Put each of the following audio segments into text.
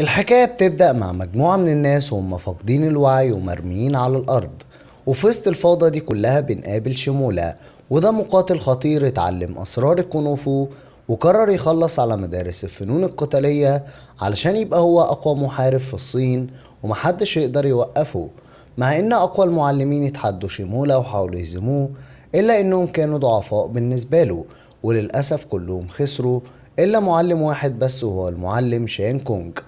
الحكاية بتبدأ مع مجموعة من الناس وهم فاقدين الوعي ومرميين على الأرض، وفي وسط الفوضى دي كلها بنقابل شمولة، وده مقاتل خطير اتعلم أسرار الكونغ فو وقرر يخلص على مدارس الفنون القتالية علشان يبقى هو أقوى محارب في الصين ومحدش يقدر يوقفه. مع إن أقوى المعلمين اتحدوا شمولة وحاولوا يهزموه، إلا إنهم كانوا ضعفاء بالنسبة له، وللأسف كلهم خسروا إلا معلم واحد بس وهو المعلم شين كونج،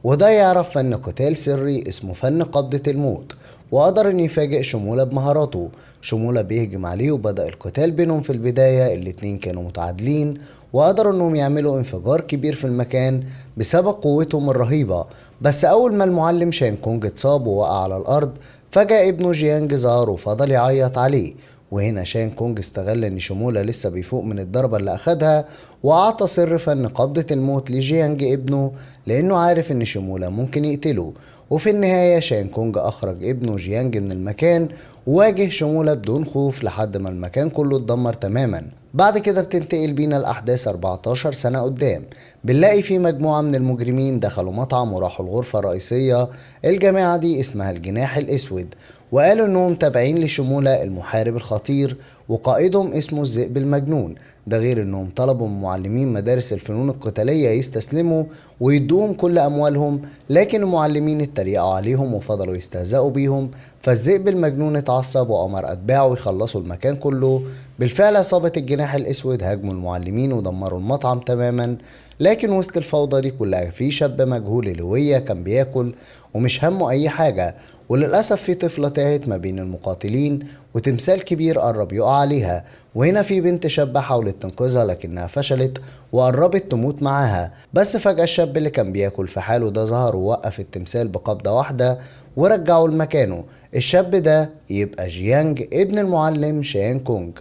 وده يعرف فن قتال سري اسمه فن قبضة الموت، وقدر ان يفاجئ شمولة بمهاراته. شمولة بيهجم عليه وبدأ القتال بينهم. في البداية الاتنين كانوا متعادلين، وقدروا انهم يعملوا انفجار كبير في المكان بسبب قوتهم الرهيبة. بس اول ما المعلم شان كونج اتصاب ووقع على الارض، فجأة ابنه جيانج ظهر وفضل يعيط عليه. وهنا شان كونج استغل ان شمولة لسه بيفوق من الضربة اللي اخدها، واعطى سر فن قبضة الموت لجيانج ابنه، لانه عارف ان شمولة ممكن يقتله. وفي النهاية شان كونج اخرج ابنه جيانج من المكان، وواجه شمولة بدون خوف لحد ما المكان كله اتدمر تماما. بعد كده بتنتقل بينا الأحداث 14 سنة قدام، بنلاقي في مجموعة من المجرمين دخلوا مطعم وراحوا الغرفة الرئيسية. الجماعة دي اسمها الجناح الأسود، وقالوا إنهم تابعين لشمولة المحارب الخطير، وقائدهم اسمه الذئب المجنون. ده غير إنهم طلبوا من معلمين مدارس الفنون القتالية يستسلموا ويدوهم كل أموالهم، لكن المعلمين اتريقوا عليهم وفضلوا يستهزئوا بيهم. فالذئب المجنون اتعصب وأمر أتباعه يخلصوا المكان كله. بالفعل عصابة الجناح الأسود هاجموا المعلمين ودمروا المطعم تماما، لكن وسط الفوضى دي كلها في شاب مجهول الهوية كان بياكل ومش همه أي حاجة. وللأسف في طفلة تاهت ما بين المقاتلين، وتمثال كبير قرب يقع عليها. وهنا في بنت شابة حاولت تنقذها لكنها فشلت وقربت تموت معاها. بس فجأة الشاب اللي كان بياكل في حاله ده ظهر ووقف التمثال بقبضة واحدة ورجعه لمكانه. الشاب ده يبقى جيانج ابن المعلم شيان كونج،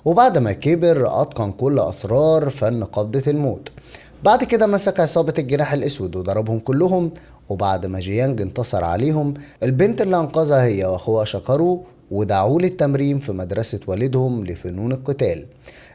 وبعد ما كبر أتقن كل أسرار فن قبضة الموت. بعد كده مسك عصابة الجناح الأسود وضربهم كلهم. وبعد ما جيانج انتصر عليهم، البنت اللي أنقذها هي وأخوها شكروه ودعوه للتمرين في مدرسة والدهم لفنون القتال.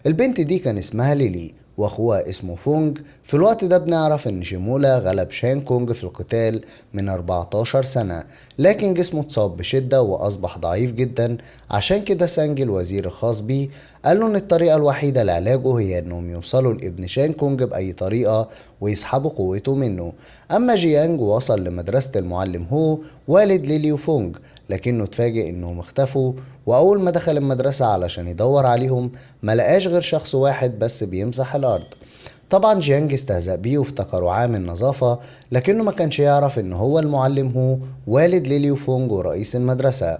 البنت دي كان اسمها ليلي واخوها اسمه فونج. في الوقت ده بنعرف ان شيمولا غلب شان كونج في القتال من 14 سنة، لكن جسمه اتصاب بشدة واصبح ضعيف جدا. عشان كده سانج الوزير الخاص بيه قال له ان الطريقة الوحيدة لعلاجه هي انهم يوصلوا لابن شان كونج باي طريقة ويسحبوا قوته منه. اما جيانج وصل لمدرسة المعلم هو والد ليلي وفونج، لكنه اتفاجئ انهم اختفوا. واول ما دخل المدرسة علشان يدور عليهم ملقاش غير شخص واحد بس بيمسح الارض. طبعا جيانج استهزأ بيه وافتكره عامل نظافة، لكنه ما كانش يعرف ان هو المعلم هو والد ليلي وفونج ورئيس المدرسة.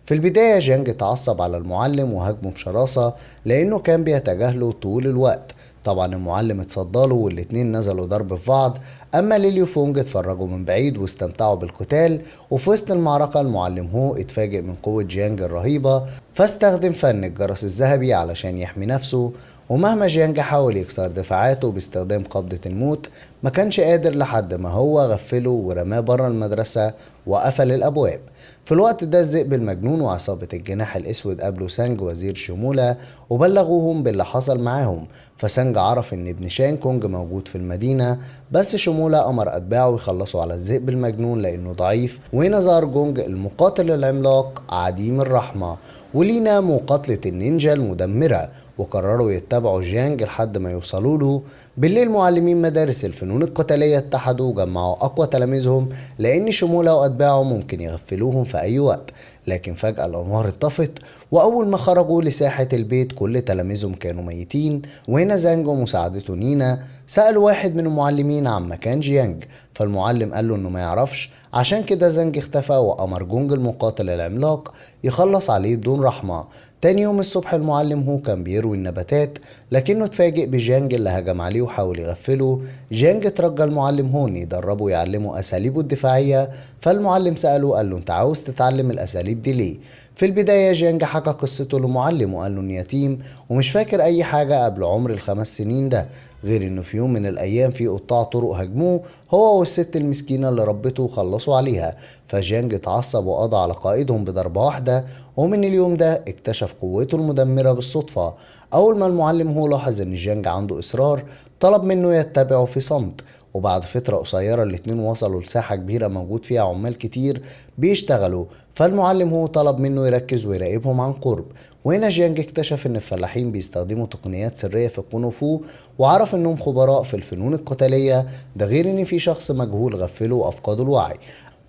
في البداية جيانج اتعصب على المعلم وهاجمه بشراسة لانه كان بيتجاهله طول الوقت. طبعا المعلم اتصداله والاتنين نزلوا ضرب في بعض. اما ليلي وفونج اتفرجوا من بعيد واستمتعوا بالقتال. وفي وسط المعركة المعلم هو اتفاجئ من قوة جيانج الرهيبة، فاستخدم فن الجرس الذهبي علشان يحمي نفسه. ومهما جيانج حاول يكسر دفاعاته باستخدام قبضة الموت، ما كانش قادر لحد ما هو غفله ورماه بره المدرسة وقفل الأبواب. في الوقت ده الذئب المجنون وعصابة الجناح الأسود قابلوا سانج وزير شمولة وبلغوهم باللي حصل معاهم. فسانج عرف إن ابن شان كونج موجود في المدينة، بس شمولة أمر أتباعه يخلصوا على الذئب المجنون لأنه ضعيف. وهنا ظهر جونج المقاتل العملاق عديم الرحمة، ولينا مقاتلة النينجا المدمرة، وقرروا يتبعوا جيانج لحد ما يوصلوا له. بالليل معلمين مدارس الفنون القتالية اتحدوا وجمعوا أقوى تلاميذهم، لأن شمولة وأتباعه ممكن يغفلوهم في أي وقت. لكن فجأة الأنوار اتطفت، وأول ما خرجوا لساحة البيت كل تلاميذهم كانوا ميتين. وهنا زانج ومساعدته نينا سألوا واحد من المعلمين عن مكان جيانج، فالمعلم قال له إنه ما يعرفش. عشان كده زانج اختفى وأمر جونج المقاتل العملاق يخلص عليه بدون رحمة. تاني يوم الصبح المعلم هو كان بيروي النباتات، لكنه اتفاجئ بجانج اللي هجم عليه وحاول يغفله. جانج ترجى المعلم هون يدربه يعلمه أساليبه الدفاعية. فالمعلم سأله قال له انت عاوز تتعلم الأساليب دي ليه؟ في البداية جيانج حكى قصته لمعلم وقال له إنه يتيم ومش فاكر أي حاجة قبل عمر ال5 سنين ده، غير إنه في يوم من الأيام في قطاع طرق هاجموه هو والست المسكينة اللي ربته وخلصوا عليها. فجيانج اتعصب وقضى على قائدهم بضربة واحدة، ومن اليوم ده اكتشف قوته المدمرة بالصدفة. أول ما المعلم هو لاحظ إن جيانج عنده إصرار طلب منه يتبعه في صمت، وبعد فترة قصيرة الاتنين وصلوا لساحة كبيرة موجود فيها عمال كتير بيشتغلوا. فالمعلم هو طلب منه يركز ويراقبهم عن قرب، وهنا جيانج اكتشف ان الفلاحين بيستخدموا تقنيات سرية في الكونغ فو، وعرف انهم خبراء في الفنون القتالية، ده غير ان في شخص مجهول غفله وافقده الوعي.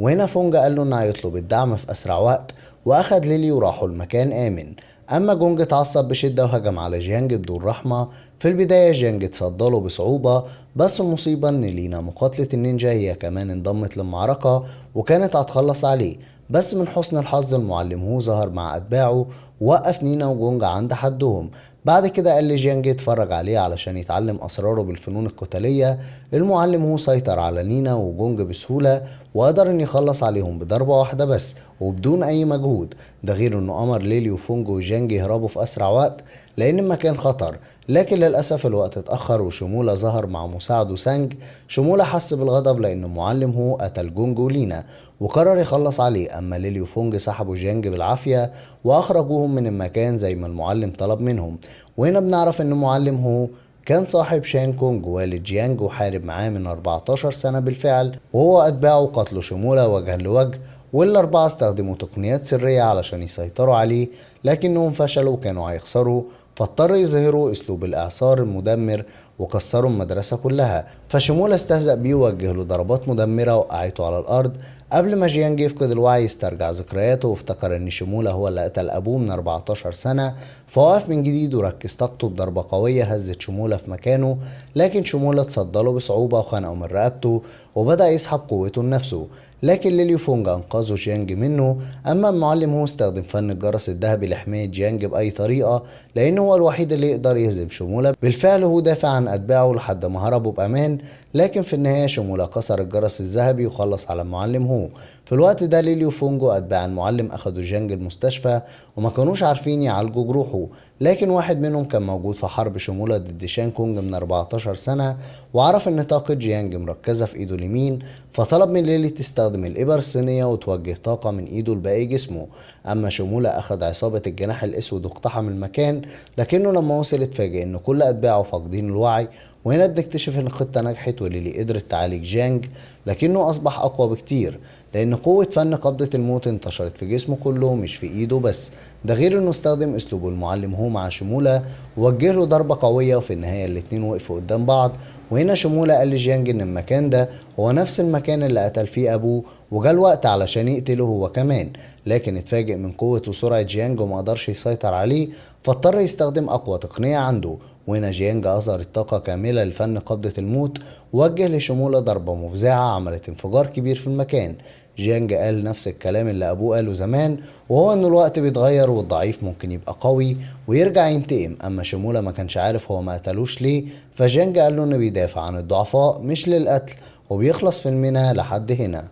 وهنا فونجا قال له انه هيطلب الدعم في اسرع وقت، واخد ليلي وراحوا المكان امن. اما جونج اتعصب بشدة وهجم على جيانج بدون رحمة. في البداية جيانج اتصدى بصعوبة، بس المصيبة ان لينا مقاتلة النينجا هي كمان انضمت للمعركة وكانت هتخلص عليه، بس من حسن الحظ المعلم هو ظهر مع اتباعه ووقف نينا وجونج عند حدهم. بعد كده قال لجيانج يتفرج عليه علشان يتعلم اسراره بالفنون القتالية. المعلم هو سيطر على نينا وجونج بسهولة، وقدر ان يخلص عليهم بضربة واحدة بس وبدون اي مجهود، ده غير انه امر ليلي وفونج وجيانج يهربوا في اسرع وقت لان المكان خطر. لكن للاسف الوقت اتاخر وشمولة ظهر مع مساعده سانج. شمولة حس بالغضب لان المعلم هو قتل جونج ولينا وقرر يخلص عليه، اما ليلي وفونج سحبوا جيانج بالعافية واخرجوهم من المكان زي ما المعلم طلب منهم. وهنا بنعرف ان المعلم هو كان صاحب شان كونج والد جيانج وحارب معاه من 14 سنة بالفعل، وهو أتباعه قتلوا شمولة وجها لوجه، والأربعة استخدموا تقنيات سرية علشان يسيطروا عليه، لكنهم فشلوا وكانوا هيخسروا، فاضطر يظهروا اسلوب الاعصار المدمر وكسروا المدرسة كلها. فشمولة استهزأ بيه ووجه له ضربات مدمرة وقعته على الارض. قبل ما جيانج يفقد الوعي استرجع ذكرياته وافتكر ان شمولة هو اللي قتل ابوه من 14 سنة، فوقف من جديد وركز طاقته بضربة قوية هزت شمولة في مكانه، لكن شمولة اتصدى له بصعوبة وخنقه من رقبته وبدأ يسحب قوته لنفسه. لكن ليليو فونج انقذه جيانج منه. اما المعلم هو استخدم فن الجرس الذهبي لحماية جيانج بأي طريقة، لأنه هو الوحيد اللي يقدر يهزم شمولة. بالفعل هو دافع عن أتباعه لحد ما هربوا بأمان، لكن في النهاية شمولة كسر الجرس الذهبي وخلص على المعلم هو. في الوقت ده ليليو فونج وأتباع المعلم أخدوا جيانج المستشفى وما كانوش عارفين يعالجوا جروحه، لكن واحد منهم كان موجود في حرب شمولة ضد شان كونج من 14 سنة وعرف إن طاقة جيانج مركزة في إيده اليمين، فطلب من ليلي تستخدم الإبر الصينية وتوجه طاقة من إيده لباقي جسمه. أما شمولة أخد عصابة الجناح الأسود واقتحم المكان، لكنه لما وصل اتفاجئ إن كل أتباعه فاقدين الوعي. وهنا بنكتشف إن الخطة نجحت وليلي قدرت تعالج جيانج، لكنه أصبح أقوى بكتير لأن قوة فن قبضة الموت انتشرت في جسمه كله مش في إيده بس، ده غير إنه استخدم أسلوبه المعلم هو مع شمولة ووجه له ضربة قوية، وفي النهاية الاتنين وقفوا قدام بعض. وهنا شمولة قال لجيانج إن المكان ده هو نفس المكان اللي قتل فيه أبوه وجا الوقت علشان يقتله هو كمان، لكن اتفاجئ من قوة وسرعة جيانج وما قدرش يسيطر عليه، فاضطر يستخدم أقوى تقنية عنده. وهنا جيانج أظهر الطاقة كاملة لفن قبضة الموت ووجه لشمولة ضربة مفزعة عملت انفجار كبير في المكان. جيانج قال نفس الكلام اللي أبوه قاله زمان، وهو إنه الوقت بيتغير والضعيف ممكن يبقى قوي ويرجع ينتقم. أما شمولة ما كانش عارف هو ما قتلوش ليه، فجيانج قال له إنه بيدافع عن الضعفاء مش للقتل. وبيخلص فيلمنا لحد هنا.